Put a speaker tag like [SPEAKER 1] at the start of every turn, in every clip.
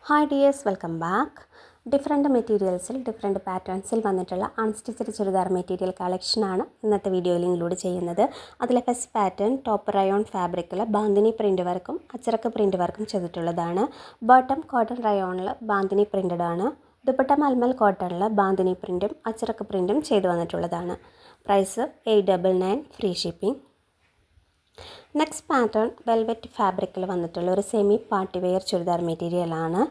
[SPEAKER 1] Hi dears, welcome back. Different മെറ്റീരിയൽസിൽ different പാറ്റേൺസിൽ വന്നിട്ടുള്ള അൺസ്റ്റിച്ചഡ് ചുരിദാർ മെറ്റീരിയൽ കളക്ഷനാണ് ഇന്നത്തെ വീഡിയോയിൽ ഇൻക്ലൂഡ് ചെയ്യുന്നത്. അതിലെ ഫസ്റ്റ് പാറ്റേൺ ടോപ്പ് റയോൺ ഫാബ്രിക്കിൽ ബാന്തിനി പ്രിൻറ്റ് വർക്കും അച്ചറക്ക് പ്രിൻറ്റ് വർക്കും ചെയ്തിട്ടുള്ളതാണ്. ബോട്ടം കോട്ടൺ റയോണിൽ ബാന്തിനി പ്രിൻറ്റഡ് ആണ്. ദുപ്പട്ട മൽമൽ കോട്ടണിൽ ബാന്തിനി പ്രിൻറ്റും അച്ചറക്ക് പ്രിൻറ്റും ചെയ്തു വന്നിട്ടുള്ളതാണ്. Price 899 free shipping. Next pattern velvet ഫാബ്രിക്കിൽ വന്നിട്ടുള്ള ഒരു സെമി പാർട്ടി വെയർ ചുരിദാർ മെറ്റീരിയലാണ്.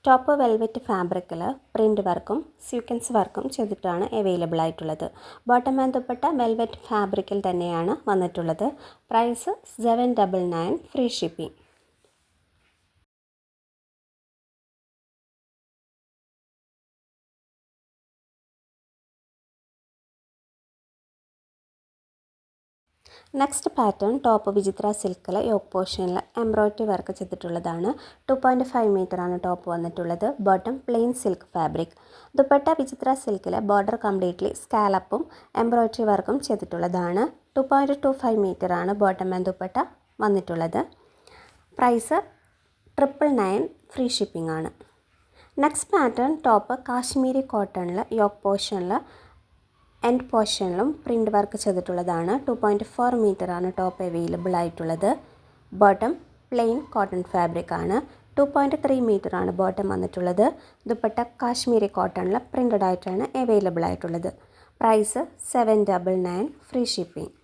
[SPEAKER 1] ടോപ്പ് വെൽവെറ്റ് ഫാബ്രിക്കിൽ പ്രിൻറ്റ് വർക്കും സീക്വൻസ് വർക്കും ചെയ്തിട്ടാണ് അവൈലബിൾ ആയിട്ടുള്ളത്. ബോട്ടം ആൻഡ് ദുപ്പട്ട വെൽവെറ്റ് ഫാബ്രിക്കിൽ തന്നെയാണ് വന്നിട്ടുള്ളത്. Price 799 free shipping. Next pattern top Vichitra സിൽക്കിൽ യോക്ക് പോർഷനിൽ എംബ്രോയ്ഡറി വർക്ക് ചെയ്തിട്ടുള്ളതാണ്. 2.5 മീറ്ററാണ് ടോപ്പ് വന്നിട്ടുള്ളത്. Bottom plain silk fabric. Dupatta Vichitra സിൽക്കിൽ ബോർഡർ കംപ്ലീറ്റ്ലി സ്കാലപ്പും എംബ്രോയ്ഡറി വർക്കും ചെയ്തിട്ടുള്ളതാണ്. 2.25 മീറ്ററാണ് ബോട്ടം ആൻഡ് ദുപ്പട്ട വന്നിട്ടുള്ളത്. പ്രൈസ് 999 ഫ്രീ ഷിപ്പിംഗ് ആണ്. നെക്സ്റ്റ് പാറ്റേൺ ടോപ്പ് കാശ്മീരി കോട്ടണിൽ യോക്ക് പോർഷനിൽ എൻഡ് പോർഷനിലും പ്രിൻറ്റ് വർക്ക് ചെയ്തിട്ടുള്ളതാണ്. 2.4 മീറ്ററാണ് ടോപ്പ് അവൈലബിൾ ആയിട്ടുള്ളത്. ബോട്ടം പ്ലെയിൻ കോട്ടൺ ഫാബ്രിക് ആണ്. 2.3 മീറ്ററാണ് ബോട്ടം വന്നിട്ടുള്ളത്. ദുപ്പട്ട കാശ്മീരി കോട്ടണിൽ പ്രിൻറ്റഡ് ആയിട്ടാണ് അവൈലബിൾ ആയിട്ടുള്ളത്. Price 799 free shipping.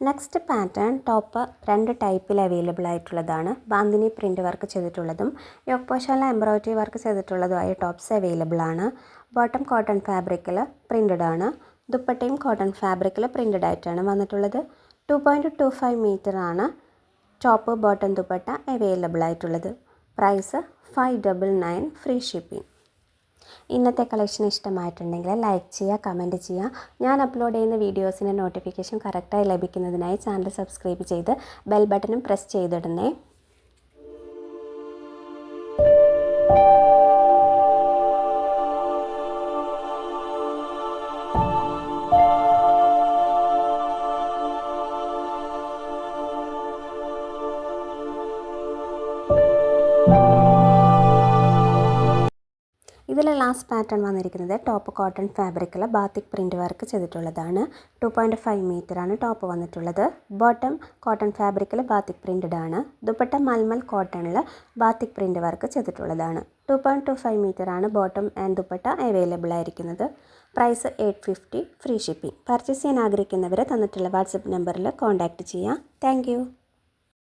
[SPEAKER 1] Next pattern top രണ്ട് ടൈപ്പിൽ അവൈലബിൾ ആയിട്ടുള്ളതാണ്. ബാന്തിനി പ്രിൻറ്റ് വർക്ക് ചെയ്തിട്ടുള്ളതും യോക്ക് പോർഷനിൽ എംബ്രോയ്ഡറി വർക്ക് ചെയ്തിട്ടുള്ളതുമായ ടോപ്സ് അവൈലബിൾ ആണ്. ബോട്ടം കോട്ടൺ ഫാബ്രിക്കിൽ പ്രിൻറ്റഡ് ആണ്. ദുപ്പട്ടയും കോട്ടൺ ഫാബ്രിക്കിൽ പ്രിൻറ്റഡ് ആയിട്ടാണ് വന്നിട്ടുള്ളത്. 2.25 മീറ്ററാണ് ടോപ്പ് ബോട്ടം ദുപ്പട്ട അവൈലബിൾ ആയിട്ടുള്ളത്. Price 599 free shipping. ഇന്നത്തെ കളക്ഷൻ ഇഷ്ടമായിട്ടുണ്ടെങ്കിൽ ലൈക്ക് ചെയ്യുക, കമൻറ്റ് ചെയ്യുക. ഞാൻ അപ്ലോഡ് ചെയ്യുന്ന വീഡിയോസിൻ്റെ നോട്ടിഫിക്കേഷൻ കറക്റ്റായി ലഭിക്കുന്നതിനായി ചാനൽ സബ്സ്ക്രൈബ് ചെയ്ത് ബെൽ ബട്ടണും പ്രസ് ചെയ്തിടണേ. ഇതിൽ ലാസ്റ്റ് പാറ്റേൺ വന്നിരിക്കുന്നത് ടോപ്പ് കോട്ടൺ ഫാബ്രിക്കിൽ ബാത്തിക് പ്രിൻറ്റ് വർക്ക് ചെയ്തിട്ടുള്ളതാണ്. 2.5 മീറ്ററാണ് ടോപ്പ് വന്നിട്ടുള്ളത്. ബോട്ടം കോട്ടൺ ഫാബ്രിക്കിൽ ബാത്തിക് പ്രിൻറ്റഡ് ആണ്. ദുപ്പട്ട മൽമൽ കോട്ടണിൽ ബാത്തിക് പ്രിൻറ്റ് വർക്ക് ചെയ്തിട്ടുള്ളതാണ്. 2.25 മീറ്ററാണ് ബോട്ടം ആൻഡ് ദുപ്പട്ട അവൈലബിൾ ആയിരിക്കുന്നത്. Price 850 free shipping. പർച്ചേസ് ചെയ്യാൻ ആഗ്രഹിക്കുന്നവരെ തന്നിട്ടുള്ള വാട്സപ്പ് നമ്പറിൽ കോൺടാക്റ്റ് ചെയ്യാം. താങ്ക്